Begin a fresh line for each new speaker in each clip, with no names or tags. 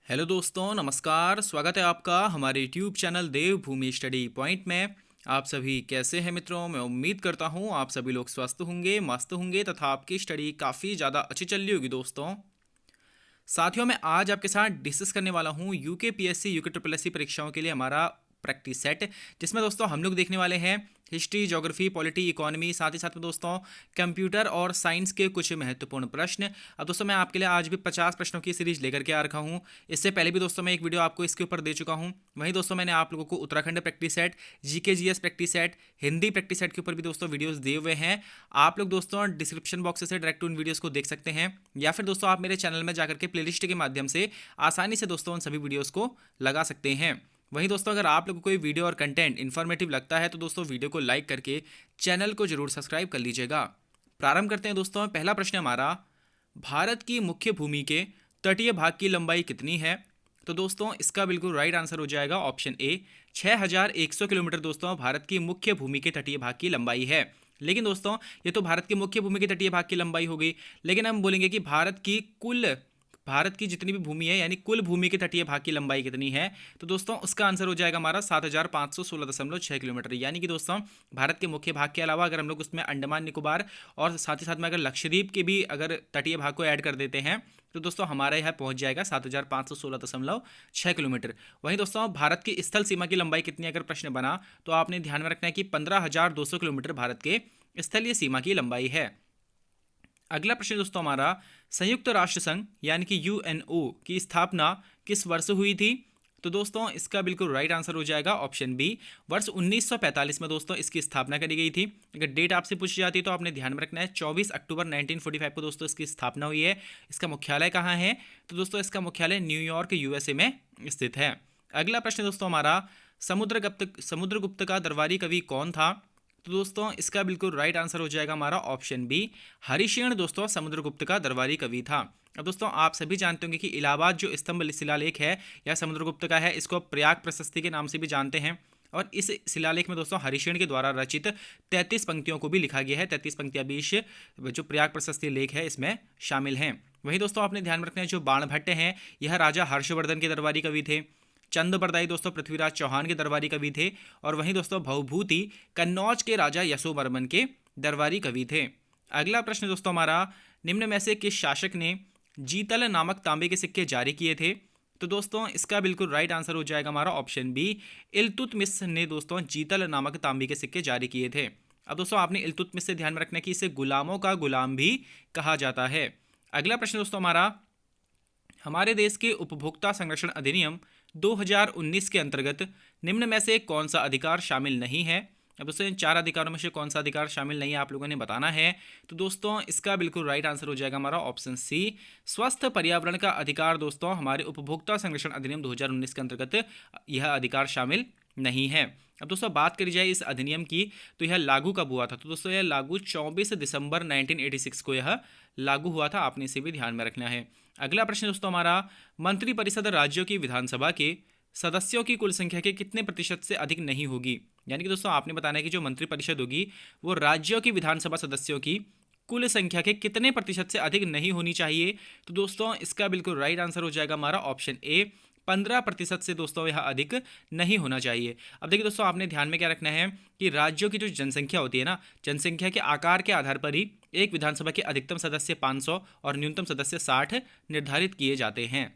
Hello दोस्तों, नमस्कार। स्वागत है आपका हमारे यूट्यूब चैनल देवभूमि स्टडी पॉइंट में। आप सभी कैसे हैं मित्रों? मैं उम्मीद करता हूं आप सभी लोग स्वस्थ होंगे, मस्त होंगे तथा आपकी स्टडी काफ़ी ज़्यादा अच्छी चल रही होगी दोस्तों। साथियों, मैं आज आपके साथ डिस्कस करने वाला हूँ UK PSC UK triple SC परीक्षाओं के लिए हमारा प्रैक्टिस सेट, जिसमें दोस्तों हम लोग देखने वाले हैं हिस्ट्री, ज्योग्राफी, पॉलिटी, इकोनॉमी, साथ ही साथ में दोस्तों कंप्यूटर और साइंस के कुछ महत्वपूर्ण प्रश्न। अब दोस्तों मैं आपके लिए आज भी 50 प्रश्नों की सीरीज लेकर के आ रखा हूँ। इससे पहले भी दोस्तों मैं एक वीडियो आपको इसके ऊपर दे चुका हूँ। वहीं दोस्तों मैंने आप लोगों को Uttarakhand practice set, GK GS practice set, Hindi practice set के ऊपर भी दोस्तों वीडियोस दिए हुए हैं। आप लोग दोस्तों डिस्क्रिप्शन बॉक्स से डायरेक्ट उन वीडियोस को देख सकते हैं, या फिर दोस्तों आप मेरे चैनल में जाकर के प्लेलिस्ट के माध्यम से आसानी से दोस्तों उन सभी वीडियोस को लगा सकते हैं। वहीं दोस्तों अगर आप लोगों को कोई वीडियो और कंटेंट इन्फॉर्मेटिव लगता है तो दोस्तों वीडियो को लाइक करके चैनल को जरूर सब्सक्राइब कर लीजिएगा। प्रारंभ करते हैं दोस्तों। पहला प्रश्न हमारा, भारत की मुख्य भूमि के तटीय भाग की लंबाई कितनी है? तो दोस्तों इसका बिल्कुल राइट आंसर हो जाएगा ऑप्शन ए, 6100 किलोमीटर दोस्तों भारत की मुख्य भूमि के तटीय भाग की लंबाई है। लेकिन दोस्तों ये तो भारत की मुख्य भूमि के तटीय भाग की लंबाई हो गई, लेकिन हम बोलेंगे कि भारत की जितनी भी भूमि है यानी कुल भूमि के तटीय भाग की लंबाई कितनी है, तो दोस्तों उसका आंसर हो जाएगा हमारा 7516.6 किलोमीटर। यानी कि दोस्तों भारत के मुख्य भाग के अलावा अगर हम लोग उसमें अंडमान निकोबार और साथ ही साथ में अगर लक्षद्वीप के भी अगर तटीय भाग को ऐड कर देते हैं तो दोस्तों हमारे यहाँ पहुंच जाएगा 7516.6 किलोमीटर। वहीं दोस्तों भारत की स्थल सीमा की लंबाई कितनी अगर प्रश्न बना तो आपने ध्यान में रखना है कि 15,200 किलोमीटर भारत के स्थलीय सीमा की लंबाई है। अगला प्रश्न दोस्तों हमारा, संयुक्त राष्ट्र संघ यानी कि यूएनओ की स्थापना किस वर्ष हुई थी? तो दोस्तों इसका बिल्कुल राइट आंसर हो जाएगा ऑप्शन बी, वर्ष 1945 में दोस्तों इसकी स्थापना करी गई थी। अगर डेट आपसे पूछी जाती है तो आपने ध्यान में रखना है 24 अक्टूबर 1945 को दोस्तों इसकी स्थापना हुई है। इसका मुख्यालय कहाँ है? तो दोस्तों इसका मुख्यालय न्यूयॉर्क यूएसए में स्थित है। अगला प्रश्न दोस्तों हमारा, समुद्रगुप्त का दरबारी कवि कौन था? तो दोस्तों इसका बिल्कुल राइट आंसर हो जाएगा हमारा ऑप्शन बी, हरिशेन दोस्तों समुद्रगुप्त का दरबारी कवि था। अब दोस्तों आप सभी जानते होंगे कि इलाहाबाद जो स्तंभ शिलालेख है यह समुद्रगुप्त का है। इसको प्रयाग प्रशस्ति के नाम से भी जानते हैं। और इस शिलालेख में दोस्तों हरिशेन के द्वारा रचित 33 पंक्तियों को भी लिखा गया है। 33 पंक्तियां भी इस जो प्रयाग प्रशस्ति लेख है इसमें शामिल हैं। वहीं दोस्तों आपने ध्यान में रखना है जो बाणभट्ट हैं यह राजा हर्षवर्धन के दरबारी कवि थे। चंद बरदाई दोस्तों पृथ्वीराज चौहान के दरबारी कवि थे। और वहीं दोस्तों भवभूति कन्नौज के राजा यशोवर्मन के दरबारी कवि थे। अगला प्रश्न दोस्तों हमारा, निम्न में से किस शासक ने जीतल नामक तांबे के सिक्के जारी किए थे? तो दोस्तों इसका बिल्कुल राइट आंसर हो जाएगा हमारा ऑप्शन बी, इल्तुतमिश ने दोस्तों जीतल नामक तांबे के सिक्के जारी किए थे। अब दोस्तों आपने इल्तुतमिश से ध्यान में रखना है कि इसे गुलामों का गुलाम भी कहा जाता है। अगला प्रश्न दोस्तों हमारा, हमारे देश के उपभोक्ता संरक्षण अधिनियम 2019 के अंतर्गत निम्न में से कौन सा अधिकार शामिल नहीं है? अब दोस्तों इन 4 अधिकारों में से कौन सा अधिकार शामिल नहीं है आप लोगों ने बताना है। तो दोस्तों इसका बिल्कुल राइट आंसर हो जाएगा हमारा ऑप्शन सी, स्वस्थ पर्यावरण का अधिकार दोस्तों हमारे उपभोक्ता संरक्षण अधिनियम 2019 के अंतर्गत यह अधिकार शामिल नहीं है। अब दोस्तों बात करी जाए इस अधिनियम की तो यह लागू कब हुआ था? तो दोस्तों यह लागू 24 दिसंबर 1986 को यह लागू हुआ था। आपने इसे भी ध्यान में रखना है। अगला प्रश्न दोस्तों हमारा, मंत्रिपरिषद राज्यों की विधानसभा के सदस्यों की कुल संख्या के कितने प्रतिशत से अधिक नहीं होगी? यानी कि दोस्तों आपने बताना है कि जो मंत्रिपरिषद होगी वो राज्यों की विधानसभा सदस्यों की कुल संख्या के कितने प्रतिशत से अधिक नहीं होनी चाहिए? तो दोस्तों इसका बिल्कुल राइट आंसर हो जाएगा हमारा ऑप्शन ए, 15% से दोस्तों यह अधिक नहीं होना चाहिए। अब देखिए दोस्तों आपने ध्यान में क्या रखना है कि राज्यों की जो जनसंख्या होती है ना, जनसंख्या के आकार के आधार पर ही एक विधानसभा के अधिकतम सदस्य 500 और न्यूनतम सदस्य 60 निर्धारित किए जाते हैं।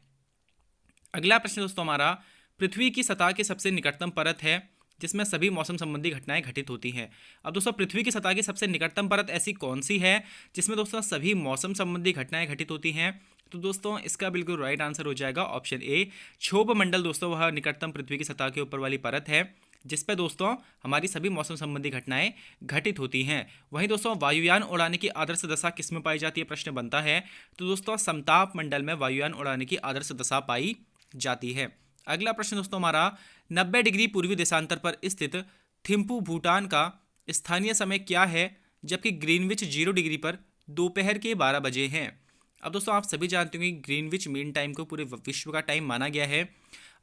अगला प्रश्न दोस्तों हमारा, पृथ्वी की सतह के सबसे निकटतम परत है जिसमें सभी मौसम संबंधी घटनाएं घटित होती हैं। अब दोस्तों पृथ्वी की सतह की सबसे निकटतम परत ऐसी कौन सी है जिसमें दोस्तों सभी मौसम संबंधी घटनाएं घटित होती हैं? तो दोस्तों इसका बिल्कुल राइट आंसर हो जाएगा ऑप्शन ए, क्षोभ मंडल दोस्तों वह निकटतम पृथ्वी की सतह के ऊपर वाली परत है जिस पर दोस्तों हमारी सभी मौसम संबंधी घटनाएं घटित होती हैं। वहीं दोस्तों वायुयान उड़ाने की आदर्श दशा किस में पाई जाती है प्रश्न बनता है। तो दोस्तों समताप मंडल में वायुयान उड़ाने की आदर्श दशा पाई जाती है। अगला प्रश्न दोस्तों हमारा, 90 डिग्री पूर्वी देशांतर पर स्थित थिम्पू भूटान का स्थानीय समय क्या है जबकि ग्रीनविच 0 डिग्री पर दोपहर के 12 बजे हैं? अब दोस्तों आप सभी जानते होंगे ग्रीनविच मीन टाइम को पूरे विश्व का टाइम माना गया है।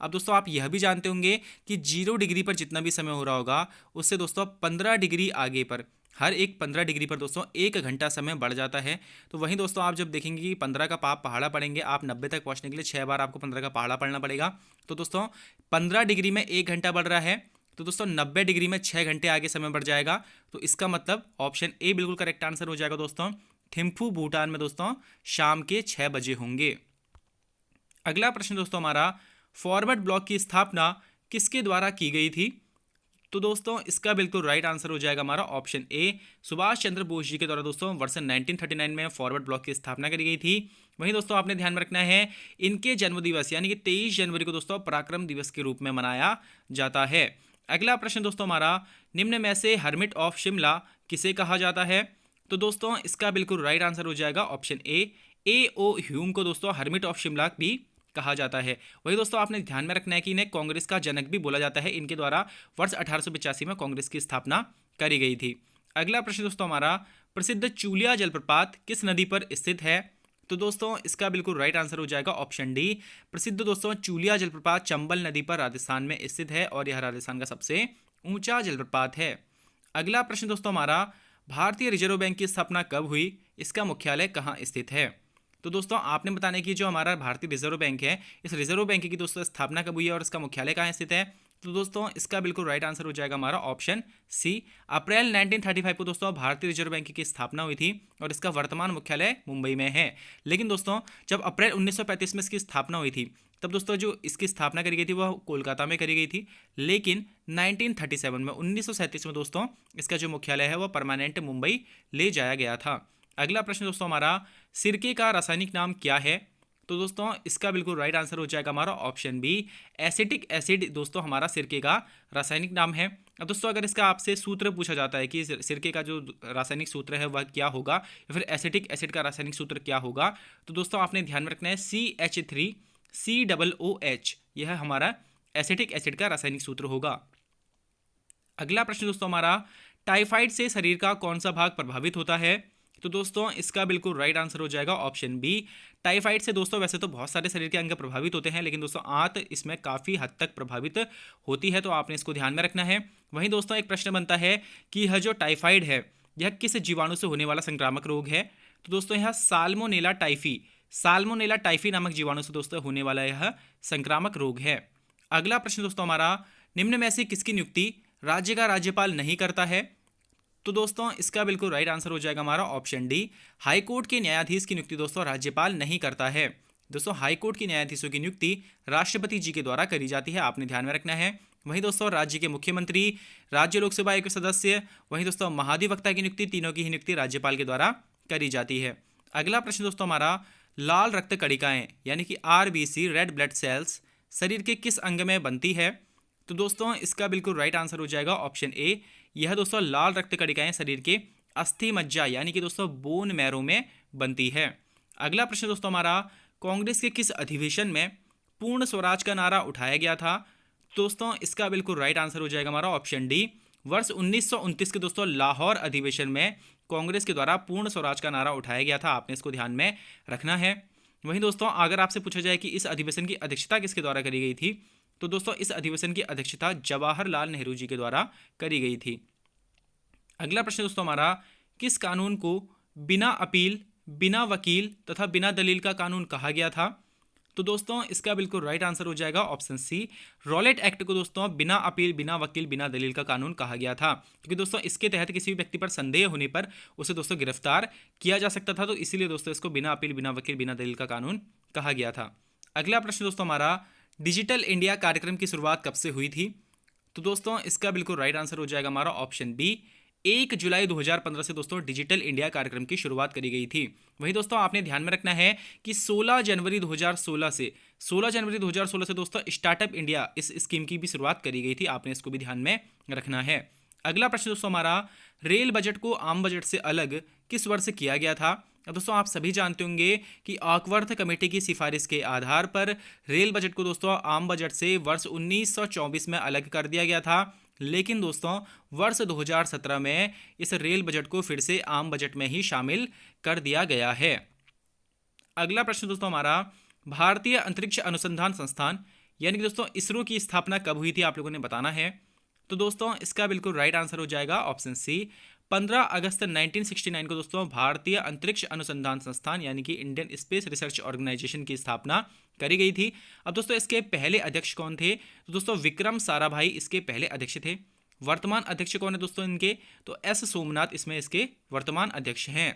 अब दोस्तों आप यह भी जानते होंगे कि 0 डिग्री पर जितना भी समय हो रहा होगा उससे दोस्तों 15 डिग्री आगे पर हर एक 15 डिग्री पर दोस्तों 1 घंटा समय बढ़ जाता है। तो वहीं दोस्तों आप जब देखेंगे कि 15 का आप पहाड़ा पढ़ेंगे, आप 90 तक पहुंचने के लिए 6 बार आपको 15 का पहाड़ा पढ़ना पड़ेगा। तो दोस्तों 15 डिग्री में 1 घंटा बढ़ रहा है, तो दोस्तों 90 डिग्री में 6 घंटे आगे समय बढ़ जाएगा। तो इसका मतलब ऑप्शन ए बिल्कुल करेक्ट आंसर हो जाएगा दोस्तों। थिम्फू भूटान में दोस्तों शाम के 6 बजे होंगे। अगला प्रश्न दोस्तों हमारा, फॉरवर्ड ब्लॉक की स्थापना किसके द्वारा की गई थी? तो दोस्तों इसका बिल्कुल राइट आंसर हो जाएगा हमारा ऑप्शन ए, सुभाष चंद्र बोस जी के द्वारा दोस्तों वर्ष 1939 में फॉरवर्ड ब्लॉक की स्थापना करी गई थी। वहीं दोस्तों आपने ध्यान में रखना है, इनके जन्मदिवस यानी कि 23 जनवरी को दोस्तों पराक्रम दिवस के रूप में मनाया जाता है। अगला प्रश्न दोस्तों हमारा, निम्न में से हर्मिट ऑफ शिमला किसे कहा जाता है? तो दोस्तों इसका बिल्कुल राइट आंसर हो जाएगा ऑप्शन ए ओ ह्यूम को दोस्तों हर्मिट ऑफ शिमला भी कहा जाता है। वही दोस्तों आपने ध्यान में रखना है कि इन्हें कांग्रेस का जनक भी बोला जाता है। इनके द्वारा वर्ष 1885 में कांग्रेस की स्थापना करी गई थी। अगला प्रश्न दोस्तों हमारा, प्रसिद्ध चूलिया जलप्रपात किस नदी पर स्थित है? तो दोस्तों इसका बिल्कुल राइट आंसर हो जाएगा ऑप्शन डी, प्रसिद्ध दोस्तों चूलिया जलप्रपात चंबल नदी पर राजस्थान में स्थित है और यह राजस्थान का सबसे ऊंचा जलप्रपात है। अगला प्रश्न दोस्तों हमारा, भारतीय रिजर्व बैंक की स्थापना कब हुई? इसका मुख्यालय कहाँ स्थित है? तो दोस्तों आपने बताना है कि जो हमारा भारतीय रिजर्व बैंक है, इस रिजर्व बैंक की दोस्तों स्थापना कब हुई है और इसका मुख्यालय कहाँ स्थित है? तो दोस्तों इसका बिल्कुल राइट आंसर हो जाएगा हमारा ऑप्शन सी, अप्रैल 1935 को दोस्तों भारतीय रिजर्व बैंक की स्थापना हुई थी और इसका वर्तमान मुख्यालय मुंबई में है। लेकिन दोस्तों जब अप्रैल 1935 में इसकी स्थापना हुई थी, तब दोस्तों जो इसकी स्थापना करी गई थी वह कोलकाता में करी गई थी। लेकिन 1937 में 1937 में दोस्तों इसका जो मुख्यालय है वह परमानेंट मुंबई ले जाया गया था। अगला प्रश्न दोस्तों हमारा, सिरके का रासायनिक नाम क्या है? तो दोस्तों इसका बिल्कुल राइट आंसर हो जाएगा हमारा ऑप्शन बी, एसिटिक एसिड दोस्तों हमारा सिरके का रासायनिक नाम है। अब दोस्तों अगर इसका आपसे सूत्र पूछा जाता है कि सिरके का जो रासायनिक सूत्र है वह क्या होगा या फिर एसिटिक एसिड का रासायनिक सूत्र क्या होगा, तो दोस्तों आपने ध्यान में रखना है CH3COOH, यह हमारा एसिटिक एसिड का रासायनिक सूत्र होगा। अगला प्रश्न दोस्तों हमारा, टाइफाइड से शरीर का कौन सा भाग प्रभावित होता है? तो दोस्तों इसका बिल्कुल राइट आंसर हो जाएगा ऑप्शन बी, टाइफाइड से दोस्तों वैसे तो बहुत सारे शरीर के अंग प्रभावित होते हैं, लेकिन दोस्तों आंत इसमें काफ़ी हद तक प्रभावित होती है, तो आपने इसको ध्यान में रखना है। वहीं दोस्तों एक प्रश्न बनता है कि यह जो टाइफाइड है यह किस जीवाणु से होने वाला संक्रामक रोग है? तो दोस्तों यह साल्मोनेला टाइफी नामक जीवाणु से दोस्तों होने वाला यह संक्रामक रोग है। अगला प्रश्न दोस्तों हमारा, निम्न में से किसकी नियुक्ति राज्य का राज्यपाल नहीं करता है? तो दोस्तों इसका बिल्कुल राइट आंसर हो जाएगा हमारा ऑप्शन डी, हाईकोर्ट के न्यायाधीश की नियुक्ति दोस्तों राज्यपाल नहीं करता है। दोस्तों हाईकोर्ट के न्यायाधीशों की नियुक्ति राष्ट्रपति जी के द्वारा करी जाती है, आपने ध्यान में रखना है। वहीं दोस्तों राज्य के मुख्यमंत्री, राज्य लोकसभा आयोग के सदस्य, वहीं दोस्तों महाधिवक्ता की नियुक्ति, तीनों की ही नियुक्ति राज्यपाल के द्वारा करी जाती है। अगला प्रश्न दोस्तों हमारा, लाल रक्त कणिकाएं यानी कि RBC रेड ब्लड सेल्स शरीर के किस अंग में बनती है? तो दोस्तों इसका बिल्कुल राइट आंसर हो जाएगा ऑप्शन ए, यह दोस्तों लाल रक्त कणिकाएं शरीर के अस्थि मज्जा यानी कि दोस्तों बोन मैरो में बनती है। अगला प्रश्न दोस्तों हमारा, कांग्रेस के किस अधिवेशन में पूर्ण स्वराज का नारा उठाया गया था? दोस्तों इसका बिल्कुल राइट आंसर हो जाएगा हमारा ऑप्शन डी, वर्ष 1929 के दोस्तों लाहौर अधिवेशन में कांग्रेस के द्वारा पूर्ण स्वराज का नारा उठाया गया था, आपने इसको ध्यान में रखना है। वहीं दोस्तों अगर आपसे पूछा जाए कि इस अधिवेशन की अध्यक्षता किसके द्वारा करी गई थी, तो दोस्तों इस अधिवेशन की अध्यक्षता जवाहरलाल नेहरू जी के द्वारा करी गई थी। अगला प्रश्न दोस्तों हमारा, किस कानून को बिना अपील, बिना वकील तथा बिना दलील का कानून कहा गया था? तो दोस्तों इसका बिल्कुल राइट आंसर हो जाएगा ऑप्शन सी, रॉलेट एक्ट को दोस्तों बिना अपील, बिना वकील, बिना दलील का कानून कहा गया था, क्योंकि दोस्तों इसके तहत किसी भी व्यक्ति पर संदेह होने पर उसे दोस्तों गिरफ्तार किया जा सकता था, तो इसीलिए दोस्तों इसको बिना अपील, बिना वकील, बिना दलील का कानून कहा गया था। अगला प्रश्न दोस्तों हमारा, डिजिटल इंडिया कार्यक्रम की शुरुआत कब से हुई थी? तो दोस्तों इसका बिल्कुल राइट आंसर हो जाएगा हमारा ऑप्शन बी, 1 जुलाई 2015 से दोस्तों डिजिटल इंडिया कार्यक्रम की शुरुआत करी गई थी। वहीं दोस्तों आपने ध्यान में रखना है कि 16 जनवरी 2016 से दोस्तों स्टार्टअप इंडिया इस स्कीम की भी शुरुआत करी गई थी, आपने इसको भी ध्यान में रखना है। अगला प्रश्न दोस्तों हमारा, रेल बजट को आम बजट से अलग किस वर्ष किया गया था? अब दोस्तों आप सभी जानते होंगे कि आकवर्थ कमेटी की सिफारिश के आधार पर रेल बजट को दोस्तों आम बजट से वर्ष 1924 में अलग कर दिया गया था, लेकिन दोस्तों वर्ष 2017 में इस रेल बजट को फिर से आम बजट में ही शामिल कर दिया गया है। अगला प्रश्न दोस्तों हमारा, भारतीय अंतरिक्ष अनुसंधान संस्थान यानी कि दोस्तों इसरो की स्थापना कब हुई थी, आप लोगों ने बताना है। तो दोस्तों इसका बिल्कुल राइट आंसर हो जाएगा ऑप्शन सी, 15 अगस्त 1969 को दोस्तों भारतीय अंतरिक्ष अनुसंधान संस्थान यानी कि इंडियन स्पेस रिसर्च ऑर्गेनाइजेशन की स्थापना करी गई थी। अब दोस्तों इसके पहले अध्यक्ष कौन थे? तो दोस्तों विक्रम साराभाई इसके पहले अध्यक्ष थे। वर्तमान अध्यक्ष कौन है दोस्तों इनके? तो एस सोमनाथ इसमें इसके वर्तमान अध्यक्ष हैं।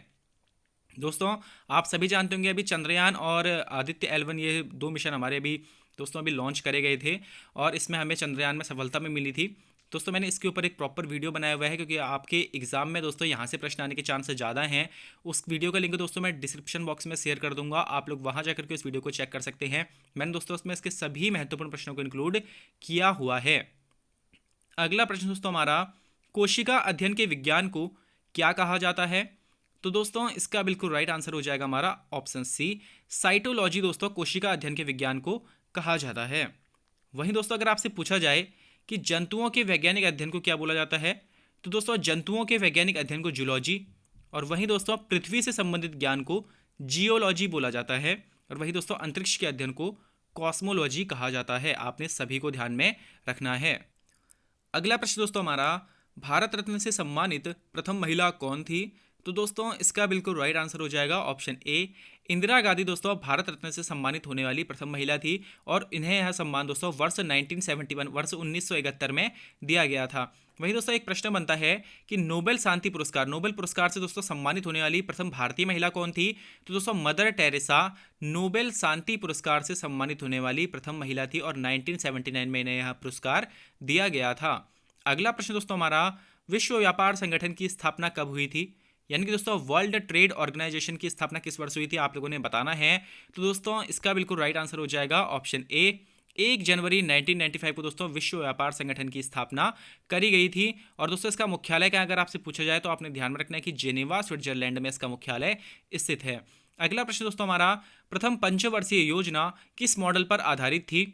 दोस्तों आप सभी जानते होंगे अभी चंद्रयान और आदित्य L1 ये 2 मिशन हमारे अभी दोस्तों अभी लॉन्च करे गए थे और इसमें हमें चंद्रयान में सफलता में मिली थी। दोस्तों मैंने इसके ऊपर एक प्रॉपर वीडियो बनाया हुआ है क्योंकि आपके एग्जाम में दोस्तों यहाँ से प्रश्न आने के चांसेस ज़्यादा हैं। उस वीडियो का लिंक दोस्तों मैं डिस्क्रिप्शन बॉक्स में शेयर कर दूंगा, आप लोग वहाँ जाकर के उस वीडियो को चेक कर सकते हैं। मैंने दोस्तों उसमें इसके सभी महत्वपूर्ण प्रश्नों को इंक्लूड किया हुआ है। अगला प्रश्न दोस्तों हमारा, कोशिका अध्ययन के विज्ञान को क्या कहा जाता है? तो दोस्तों इसका बिल्कुल राइट आंसर हो जाएगा हमारा ऑप्शन सी, साइटोलॉजी दोस्तों कोशिका अध्ययन के विज्ञान को कहा जाता है। वहीं दोस्तों अगर आपसे पूछा जाए कि जंतुओं के वैज्ञानिक अध्ययन को क्या बोला जाता है, तो दोस्तों जंतुओं के वैज्ञानिक अध्ययन को जूलॉजी, और वहीं दोस्तों पृथ्वी से संबंधित ज्ञान को जियोलॉजी बोला जाता है, और वहीं दोस्तों अंतरिक्ष के अध्ययन को कॉस्मोलॉजी कहा जाता है। आपने सभी को ध्यान में रखना है। अगला प्रश्न दोस्तों हमारा, भारत रत्न से सम्मानित प्रथम महिला कौन थी? तो दोस्तों इसका बिल्कुल राइट आंसर हो जाएगा ऑप्शन ए, इंदिरा गांधी दोस्तों भारत रत्न से सम्मानित होने वाली प्रथम महिला थी और इन्हें यह सम्मान दोस्तों वर्ष 1971 वर्ष 1971 में दिया गया था। वहीं दोस्तों एक प्रश्न बनता है कि नोबेल शांति पुरस्कार, नोबेल पुरस्कार से दोस्तों सम्मानित होने वाली प्रथम भारतीय महिला कौन थी? तो दोस्तों मदर टेरेसा नोबेल शांति पुरस्कार से सम्मानित होने वाली प्रथम महिला थी और 1979 में इन्हें यह पुरस्कार दिया गया था। अगला प्रश्न दोस्तों हमारा, विश्व व्यापार संगठन की स्थापना कब हुई थी? यानी कि दोस्तों वर्ल्ड ट्रेड ऑर्गेनाइजेशन की स्थापना किस वर्ष हुई थी, आप लोगों ने बताना है। तो दोस्तों इसका बिल्कुल राइट आंसर हो जाएगा ऑप्शन ए, 1 जनवरी 1995 को दोस्तों विश्व व्यापार संगठन की स्थापना करी गई थी। और दोस्तों इसका मुख्यालय क्या, अगर आपसे पूछा जाए तो आपने ध्यान में रखना है कि जेनेवा स्विट्जरलैंड में इसका मुख्यालय स्थित है। अगला प्रश्न दोस्तों हमारा, प्रथम पंचवर्षीय योजना किस मॉडल पर आधारित थी?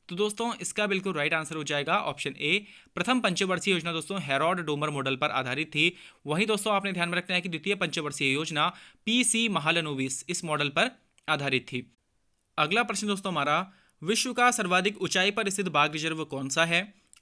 तो दोस्तों इसका बिल्कुल राइट आंसर हो जाएगा ऑप्शन ए, प्रथम पंचवर्षीय योजना दोस्तों हेरोड डोमर मॉडल पर आधारित थी। वहीं दोस्तों आपने ध्यान में रखना है कि द्वितीय पंचवर्षीय योजना पीसी महालनोबिस इस मॉडल पर आधारित थी। अगला प्रश्न दोस्तों हमारा, विश्व का सर्वाधिक ऊंचाई पर स्थित बाघ रिजर्व कौन सा है?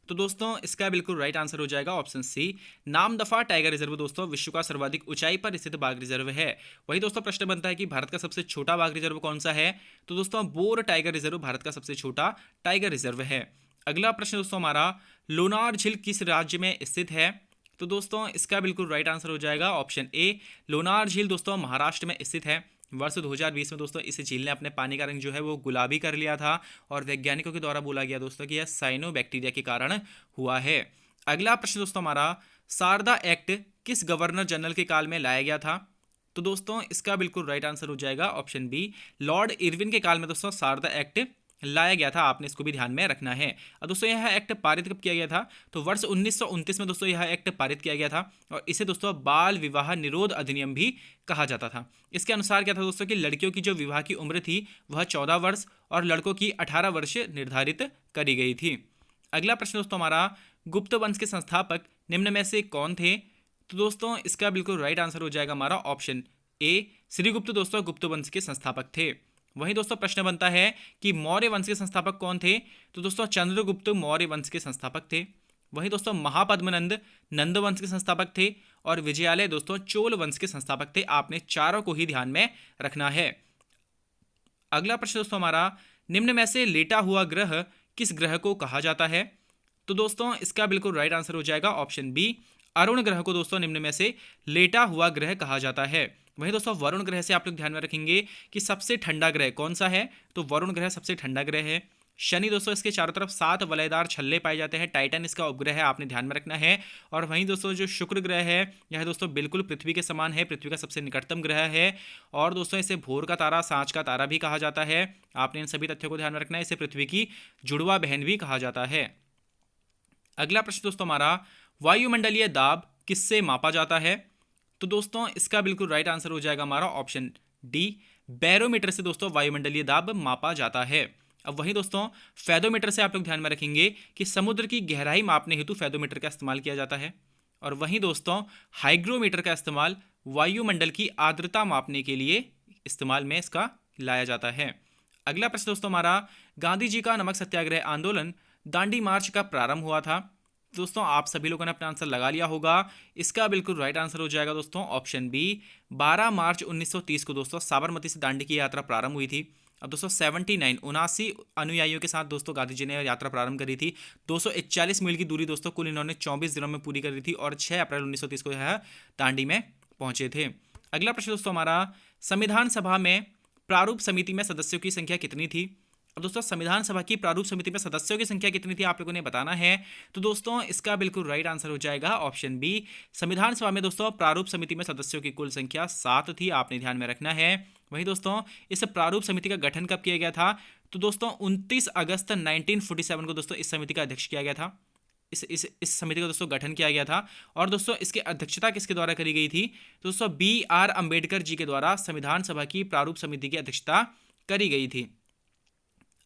तो दोस्तों इसका बिल्कुल राइट आंसर हो जाएगा option C, Namdapha tiger reserve दोस्तों विश्व का सर्वाधिक ऊंचाई पर स्थित बाघ रिजर्व है। वही दोस्तों प्रश्न बनता है कि भारत का सबसे छोटा बाघ रिजर्व कौन सा है? तो दोस्तों बोर टाइगर रिजर्व भारत का सबसे छोटा टाइगर रिजर्व है। अगला प्रश्न दोस्तों हमारा, लोनार झील किस राज्य में स्थित है? तो दोस्तों इसका बिल्कुल राइट आंसर हो जाएगा ऑप्शन ए, लोनार झील दोस्तों महाराष्ट्र में स्थित है। वर्ष 2020 में दोस्तों इस झील ने अपने पानी का रंग जो है वो गुलाबी कर लिया था और वैज्ञानिकों के द्वारा बोला गया दोस्तों कि यह साइनोबैक्टीरिया के कारण हुआ है। अगला प्रश्न दोस्तों हमारा, शारदा एक्ट किस गवर्नर जनरल के काल में लाया गया था? तो दोस्तों इसका बिल्कुल राइट आंसर हो जाएगा ऑप्शन बी, लॉर्ड इरविन के काल में दोस्तों शारदा एक्ट लाया गया था। आपने इसको भी ध्यान में रखना है। और दोस्तों यह एक्ट पारित कब किया गया था? तो वर्ष 1929 में दोस्तों यह एक्ट पारित किया गया था और इसे दोस्तों बाल विवाह निरोध अधिनियम भी कहा जाता था। इसके अनुसार क्या था दोस्तों कि लड़कियों की जो विवाह की उम्र थी वह 14 वर्ष और लड़कों की 18 वर्ष निर्धारित करी गई थी। अगला प्रश्न दोस्तों हमारा, गुप्त वंश के संस्थापक निम्न में से कौन थे? तो दोस्तों इसका बिल्कुल राइट आंसर हो जाएगा हमारा ऑप्शन ए, श्रीगुप्त दोस्तों गुप्त वंश के संस्थापक थे। वहीं दोस्तों प्रश्न बनता है कि मौर्य वंश के संस्थापक कौन थे? तो दोस्तों चंद्रगुप्त मौर्य वंश के संस्थापक थे। वहीं दोस्तों महापद्मनंद नंद वंश के संस्थापक थे और विजयालय दोस्तों चोल वंश के संस्थापक थे। आपने चारों को ही ध्यान में रखना है। अगला प्रश्न दोस्तों हमारा, निम्न में से लेटा हुआ ग्रह किस ग्रह को कहा जाता है? तो दोस्तों इसका बिल्कुल राइट आंसर हो जाएगा ऑप्शन बी, अरुण ग्रह को दोस्तों निम्न में से लेटा हुआ ग्रह कहा जाता है। वहीं दोस्तों वरुण ग्रह से आप लोग ध्यान में रखेंगे कि सबसे ठंडा ग्रह कौन सा है? तो वरुण ग्रह सबसे ठंडा ग्रह है। शनि दोस्तों इसके चारों तरफ 7 वलयदार छल्ले पाए जाते हैं। टाइटन इसका उपग्रह है, आपने ध्यान में रखना है। और वहीं दोस्तों जो शुक्र ग्रह है यह दोस्तों बिल्कुल पृथ्वी के समान है, पृथ्वी का सबसे निकटतम ग्रह है। और दोस्तों इसे भोर का तारा, सांझ का तारा भी कहा जाता है। आपने इन सभी तथ्यों को ध्यान में रखना है। इसे पृथ्वी की जुड़वा बहन भी कहा जाता है। अगला प्रश्न दोस्तों हमारा, वायुमंडलीय दाब किससे मापा जाता है? तो दोस्तों इसका बिल्कुल राइट आंसर हो जाएगा हमारा ऑप्शन डी, बैरोमीटर से दोस्तों वायुमंडलीय दाब मापा जाता है। अब वही दोस्तों फेदोमीटर से आप लोग ध्यान में रखेंगे कि समुद्र की गहराई मापने हेतु फेदोमीटर का इस्तेमाल किया जाता है। और वहीं दोस्तों हाइग्रोमीटर का इस्तेमाल वायुमंडल की आर्द्रता मापने के लिए इस्तेमाल में इसका लाया जाता है। अगला प्रश्न दोस्तों हमारा, गांधी जी का नमक सत्याग्रह आंदोलन दांडी मार्च का प्रारंभ हुआ था? दोस्तों आप सभी लोगों ने अपना आंसर लगा लिया होगा। इसका बिल्कुल राइट आंसर हो जाएगा दोस्तों ऑप्शन बी। 12 मार्च 1930 को दोस्तों साबरमती से दांडी की यात्रा प्रारंभ हुई थी। अब दोस्तों 79 अनुयायियों के साथ दोस्तों गांधी जी ने यात्रा प्रारंभ करी थी। 241 मील की दूरी दोस्तों कुल इन्होंने 24 दिनों में पूरी करी थी और 6 अप्रैल 1930 को यह दांडी में पहुंचे थे। अगला प्रश्न दोस्तों हमारा, संविधान सभा में प्रारूप समिति में सदस्यों की संख्या कितनी थी। अब दोस्तों संविधान सभा की प्रारूप समिति में सदस्यों की संख्या कितनी थी आप लोगों ने बताना है। तो दोस्तों इसका बिल्कुल राइट आंसर हो जाएगा ऑप्शन बी। संविधान सभा में दोस्तों प्रारूप समिति में सदस्यों की कुल संख्या 7 थी, आपने ध्यान में रखना है। वहीं दोस्तों इस प्रारूप समिति का गठन कब किया गया था। तो दोस्तों 29 अगस्त 1947 को दोस्तों इस समिति का अध्यक्ष किया गया था। इस समिति का दोस्तों गठन किया गया था। और दोस्तों इसकी अध्यक्षता किसके द्वारा करी गई थी। तो दोस्तों BR अम्बेडकर जी के द्वारा संविधान सभा की प्रारूप समिति की अध्यक्षता करी गई थी।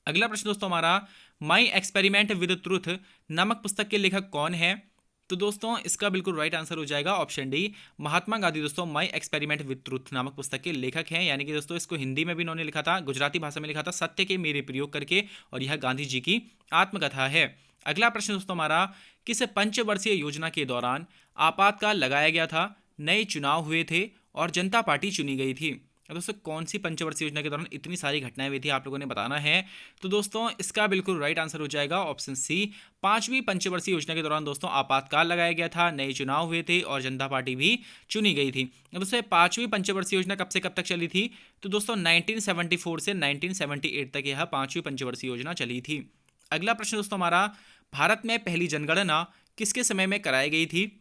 अगला प्रश्न दोस्तों हमारा, माई एक्सपेरिमेंट विद ट्रूथ नामक पुस्तक के लेखक कौन है। तो दोस्तों इसका बिल्कुल राइट आंसर हो जाएगा ऑप्शन डी। महात्मा गांधी दोस्तों माई एक्सपेरिमेंट विद ट्रूथ नामक पुस्तक के लेखक हैं। यानी कि दोस्तों इसको हिंदी में भी इन्होंने लिखा था, गुजराती भाषा में लिखा था, सत्य के मेरे प्रयोग करके, और यह गांधी जी की आत्मकथा है। अगला प्रश्न दोस्तों हमारा, किस पंचवर्षीय योजना के दौरान आपातकाल लगाया गया था, नए चुनाव हुए थे और जनता पार्टी चुनी गई थी। दोस्तों कौन सी पंचवर्षीय योजना के दौरान इतनी सारी घटनाएं हुई थी आप लोगों ने बताना है। तो दोस्तों इसका बिल्कुल राइट आंसर हो जाएगा ऑप्शन सी। 5वीं पंचवर्षीय योजना के दौरान दोस्तों आपातकाल लगाया गया था, नए चुनाव हुए थे और जनता पार्टी भी चुनी गई थी। दोस्तों 5वीं पंचवर्षीय योजना कब से कब तक चली थी। तो दोस्तों 1974 से 1978 तक यह 5वीं पंचवर्षीय योजना चली थी। अगला प्रश्न दोस्तों हमारा, भारत में पहली जनगणना किसके समय में कराई गई थी।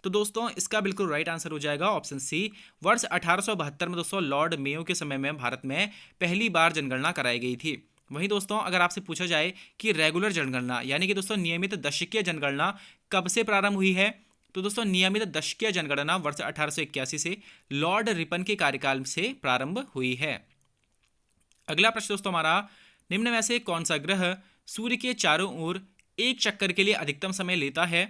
तो दोस्तों इसका बिल्कुल राइट आंसर हो जाएगा ऑप्शन सी। वर्ष 1872 में दोस्तों लॉर्ड मेयो के समय में भारत में पहली बार जनगणना कराई गई थी। वहीं दोस्तों अगर आपसे पूछा जाए कि रेगुलर जनगणना यानी कि दोस्तों नियमित दशकीय जनगणना कब से प्रारंभ हुई है। तो दोस्तों नियमित दशकीय जनगणना वर्ष 1881 से लॉर्ड रिपन के कार्यकाल से प्रारंभ हुई है। अगला प्रश्न दोस्तों हमारा, निम्न में से कौन सा ग्रह सूर्य के चारों ओर एक चक्कर के लिए अधिकतम समय लेता है।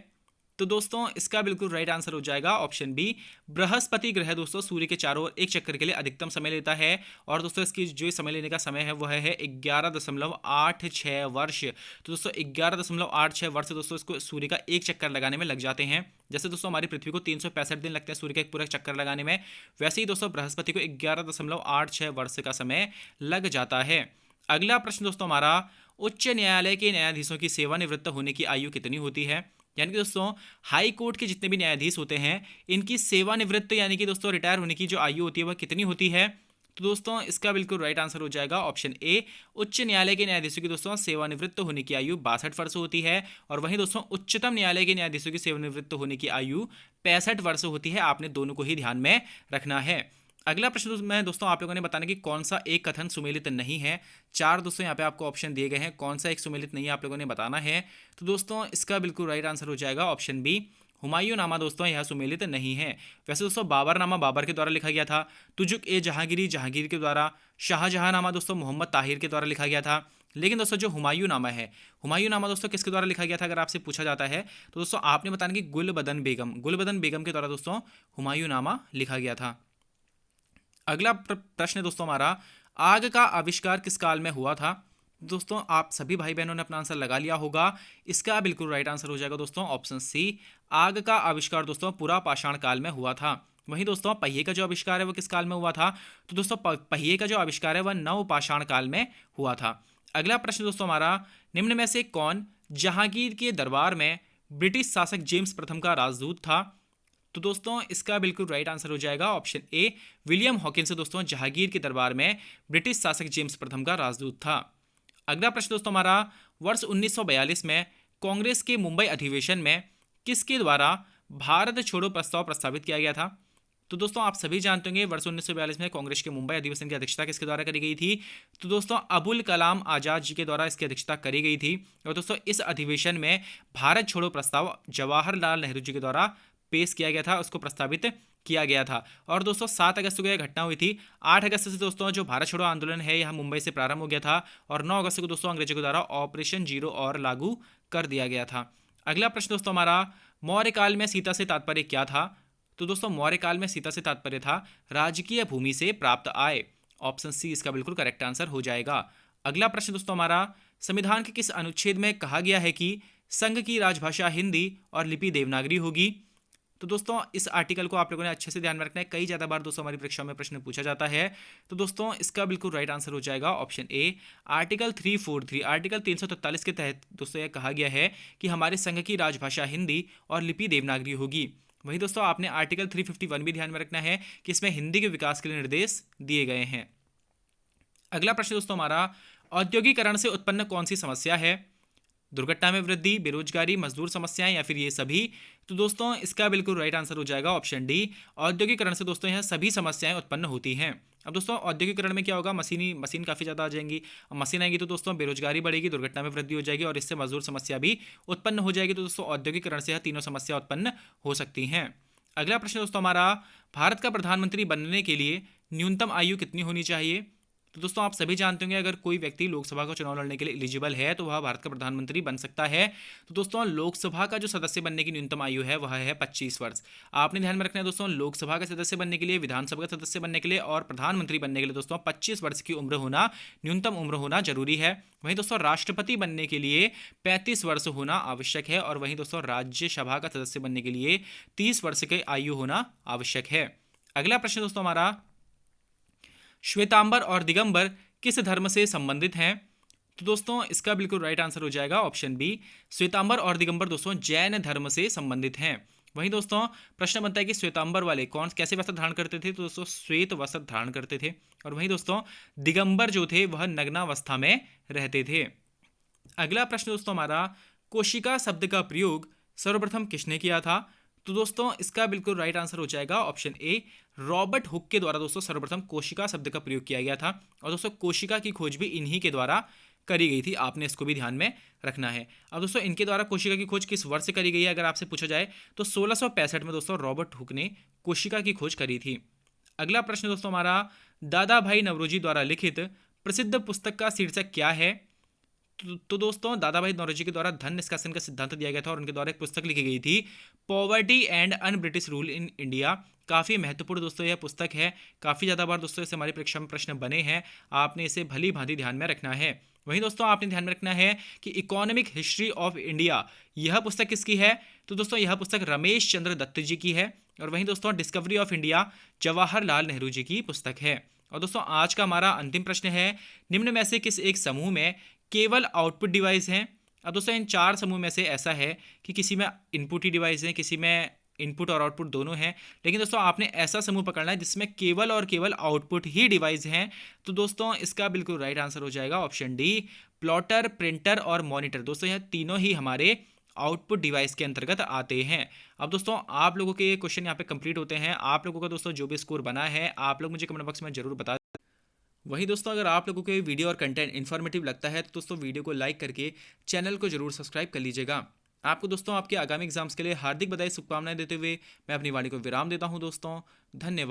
तो दोस्तों इसका बिल्कुल राइट आंसर हो जाएगा ऑप्शन बी। बृहस्पति ग्रह दोस्तों सूर्य के चारों ओर एक चक्कर के लिए अधिकतम समय लेता है। और दोस्तों इसकी जो समय लेने का समय है वह है 11.86 वर्ष। तो दोस्तों 11.86 वर्ष दोस्तों इसको सूर्य का एक चक्कर लगाने में लग जाते हैं। जैसे दोस्तों हमारी पृथ्वी को 365 दिन लगते हैं सूर्य का एक पूरा चक्कर लगाने में, वैसे ही दोस्तों बृहस्पति को 11.86 वर्ष का समय लग जाता है। अगला प्रश्न दोस्तों हमारा, उच्च न्यायालय के न्यायाधीशों की सेवानिवृत्त होने की आयु कितनी होती है। यानी कि दोस्तों हाई कोर्ट के जितने भी न्यायाधीश होते हैं इनकी सेवानिवृत्त यानी कि दोस्तों रिटायर होने की जो आयु होती है वह कितनी होती है। तो दोस्तों इसका बिल्कुल राइट आंसर हो जाएगा ऑप्शन ए। उच्च न्यायालय के न्यायाधीशों की दोस्तों सेवानिवृत्त होने की आयु 62 वर्ष होती है। और वहीं दोस्तों उच्चतम न्यायालय के न्यायाधीशों की सेवानिवृत्त होने की आयु 65 वर्ष होती है। आपने दोनों को ही ध्यान में रखना है। अगला प्रश्न में दोस्तों आप लोगों ने बताना कि कौन सा एक कथन सुमेलित नहीं है। 4 दोस्तों यहाँ पे आपको ऑप्शन दिए गए हैं, कौन सा एक सुमेलित नहीं है आप लोगों ने बताना है। तो दोस्तों इसका बिल्कुल राइट आंसर हो जाएगा ऑप्शन बी। हुमायूं नामा दोस्तों यह सुमेलित नहीं है। वैसे दोस्तों बाबर नामा बाबर के द्वारा लिखा गया था, तुजुक ए जहांगीरी जहांगीर के द्वारा, शाहजहां नामा दोस्तों मोहम्मद ताहिर के द्वारा लिखा गया था। लेकिन दोस्तों जो हुमायूं नामा है, हुमायूं नामा दोस्तों किसके द्वारा लिखा गया था अगर आपसे पूछा जाता है तो दोस्तों आपने बताना कि गुलबदन बेगम के द्वारा दोस्तों हुमायूं नामा लिखा गया था। अगला प्रश्न दोस्तों हमारा, आग का आविष्कार किस काल में हुआ था। दोस्तों आप सभी भाई बहनों ने अपना आंसर लगा लिया होगा। इसका बिल्कुल राइट आंसर हो जाएगा दोस्तों ऑप्शन सी। आग का आविष्कार दोस्तों पुरा पाषाण काल में हुआ था। वहीं दोस्तों पहिए का जो आविष्कार है वो किस काल में हुआ था। तो दोस्तों पहिए का जो आविष्कार है वह नव पाषाण काल में हुआ था। अगला प्रश्न दोस्तों हमारा, निम्न में से कौन जहांगीर के दरबार में ब्रिटिश शासक जेम्स प्रथम का राजदूत था। तो दोस्तों इसका बिल्कुल राइट आंसर हो जाएगा ऑप्शन ए। विलियम हॉकिंस दोस्तों जहांगीर के दरबार में ब्रिटिश शासक जेम्स प्रथम का राजदूत था। अगला प्रश्न दोस्तों हमारा, वर्ष 1942 में कांग्रेस के मुंबई अधिवेशन में किसके द्वारा भारत छोड़ो प्रस्ताव प्रस्तावित किया गया था। तो दोस्तों आप सभी जानते होंगे वर्ष 1942 में कांग्रेस के मुंबई अधिवेशन की अध्यक्षता किसके द्वारा करी गई थी। तो दोस्तों अबुल कलाम आजाद जी के द्वारा इसकी अध्यक्षता करी गई थी। और दोस्तों इस अधिवेशन में भारत छोड़ो प्रस्ताव जवाहरलाल नेहरू जी के द्वारा पेश किया गया था, उसको प्रस्तावित किया गया था। और दोस्तों 7 अगस्त को यह घटना हुई थी। 8 अगस्त से दोस्तों जो भारत छोड़ो आंदोलन है यह मुंबई से प्रारंभ हो गया था और 9 अगस्त को दोस्तों अंग्रेजों के द्वारा ऑपरेशन जीरो और लागू कर दिया गया था। अगला प्रश्न दोस्तों हमारा, मौर्य काल में सीता से तात्पर्य क्या था। तो दोस्तों मौर्य काल में सीता से तात्पर्य था राजकीय भूमि से प्राप्त आय। ऑप्शन सी इसका बिल्कुल करेक्ट आंसर हो जाएगा। अगला प्रश्न दोस्तों हमारा, संविधान के किस अनुच्छेद में कहा गया है कि संघ की राजभाषा हिंदी और लिपि देवनागरी होगी। तो दोस्तों इस आर्टिकल को आप लोगों ने अच्छे से ध्यान में रखना है, कई ज़्यादा बार दोस्तों हमारी परीक्षा में प्रश्न पूछा जाता है। तो दोस्तों इसका बिल्कुल राइट आंसर हो जाएगा ऑप्शन ए, आर्टिकल 343। आर्टिकल 343 के तहत दोस्तों यह कहा गया है कि हमारे संघ की राजभाषा हिंदी और लिपि देवनागरी होगी। वहीं दोस्तों आपने आर्टिकल 351 भी ध्यान में रखना है कि इसमें हिंदी के विकास के लिए निर्देश दिए गए हैं। अगला प्रश्न दोस्तों हमारा, औद्योगिकरण से उत्पन्न कौन सी समस्या है? दुर्घटना में वृद्धि, बेरोजगारी, मजदूर समस्याएं या फिर ये सभी? तो दोस्तों इसका बिल्कुल राइट आंसर हो जाएगा ऑप्शन डी, औद्योगिकरण से दोस्तों यह सभी समस्याएं उत्पन्न होती हैं। अब दोस्तों औद्योगिकरण में क्या होगा, मशीन काफ़ी ज़्यादा आ जाएंगी। अब मशीन आएगी तो दोस्तों बेरोजगारी बढ़ेगी, दुर्घटना में वृद्धि हो जाएगी और इससे मजदूर समस्या भी उत्पन्न हो जाएगी। तो दोस्तों औद्योगिकरण से यह तीनों समस्या उत्पन्न हो सकती हैं। अगला प्रश्न दोस्तों हमारा, भारत का प्रधानमंत्री बनने के लिए न्यूनतम आयु कितनी होनी चाहिए? तो दोस्तों आप सभी जानते होंगे अगर कोई व्यक्ति लोकसभा का चुनाव लड़ने के लिए एलिजिबल है तो वह भारत का प्रधानमंत्री बन सकता है। तो दोस्तों लोकसभा का जो सदस्य बनने की न्यूनतम आयु है वह है 25 वर्ष। आपने ध्यान में रखना है दोस्तों, लोकसभा का सदस्य बनने के लिए, विधानसभा का सदस्य बनने के लिए और प्रधानमंत्री बनने के लिए दोस्तों 25 वर्ष की उम्र होना, न्यूनतम उम्र होना जरूरी है। वहीं दोस्तों राष्ट्रपति बनने के लिए 35 वर्ष होना आवश्यक है और वहीं दोस्तों राज्यसभा का सदस्य बनने के लिए 30 वर्ष की आयु होना आवश्यक है। अगला प्रश्न दोस्तों हमारा, श्वेतांबर और दिगंबर किस धर्म से संबंधित हैं? तो दोस्तों इसका बिल्कुल राइट आंसर हो जाएगा ऑप्शन बी, श्वेतांबर और दिगंबर दोस्तों जैन धर्म से संबंधित हैं। वहीं दोस्तों प्रश्न बनता है कि श्वेतांबर वाले कौन कैसे वस्त्र धारण करते थे? तो दोस्तों श्वेत वस्त्र धारण करते थे और वहीं दोस्तों दिगंबर जो थे वह नग्नावस्था में रहते थे। अगला प्रश्न दोस्तों हमारा, कोशिका शब्द का प्रयोग सर्वप्रथम किसने किया था? तो दोस्तों इसका बिल्कुल राइट आंसर हो जाएगा ऑप्शन ए, रॉबर्ट हुक के द्वारा दोस्तों सर्वप्रथम कोशिका शब्द का प्रयोग किया गया था और दोस्तों कोशिका की खोज भी इन्हीं के द्वारा करी गई थी। आपने इसको भी ध्यान में रखना है। अब दोस्तों इनके द्वारा कोशिका की खोज किस वर्ष से करी गई है अगर आपसे पूछा जाए तो 1665 में दोस्तों रॉबर्ट हुक ने कोशिका की खोज करी थी। अगला प्रश्न दोस्तों हमारा, दादा भाई नवरोजी द्वारा लिखित प्रसिद्ध पुस्तक का शीर्षक क्या है? तो दोस्तों दादा भाई नौरोजी के द्वारा धन निष्कासन का सिद्धांत दिया गया था और उनके द्वारा एक पुस्तक लिखी गई थी, poverty and un British rule in India. काफ़ी महत्वपूर्ण दोस्तों यह पुस्तक है, काफ़ी ज़्यादा बार दोस्तों इसे हमारी परीक्षा में प्रश्न बने हैं, आपने इसे भली भांति ध्यान में रखना है। वहीं दोस्तों आपने ध्यान में रखना है कि इकोनॉमिक हिस्ट्री ऑफ इंडिया यह पुस्तक किसकी है? तो दोस्तों यह पुस्तक रमेश चंद्र दत्त जी की है और वहीं दोस्तों Discovery of India Jawaharlal Nehru ji की पुस्तक है। और दोस्तों आज का हमारा अंतिम प्रश्न है, निम्न में से किस एक समूह में केवल आउटपुट डिवाइस हैं? अब दोस्तों इन चार समूह में से ऐसा है कि किसी में इनपुट ही डिवाइस है, किसी में इनपुट और आउटपुट दोनों हैं, लेकिन दोस्तों आपने ऐसा समूह पकड़ना है जिसमें केवल और केवल आउटपुट ही डिवाइस हैं। तो दोस्तों इसका बिल्कुल राइट आंसर हो जाएगा ऑप्शन डी, प्लॉटर, प्रिंटर और मॉनिटर। दोस्तों यह तीनों ही हमारे आउटपुट डिवाइस के अंतर्गत आते हैं। अब दोस्तों आप लोगों के क्वेश्चन यहाँ पे कंप्लीट होते हैं। आप लोगों का दोस्तों जो भी स्कोर बना है आप लोग मुझे कमेंट बॉक्स में जरूर बता। वहीं दोस्तों अगर आप लोगों को ये वीडियो और कंटेंट इन्फॉर्मेटिव लगता है तो दोस्तों वीडियो को लाइक करके चैनल को जरूर सब्सक्राइब कर लीजिएगा। आपको दोस्तों आपके आगामी एग्जाम्स के लिए हार्दिक बधाई, शुभकामनाएं देते हुए मैं अपनी वाणी को विराम देता हूं दोस्तों। धन्यवाद।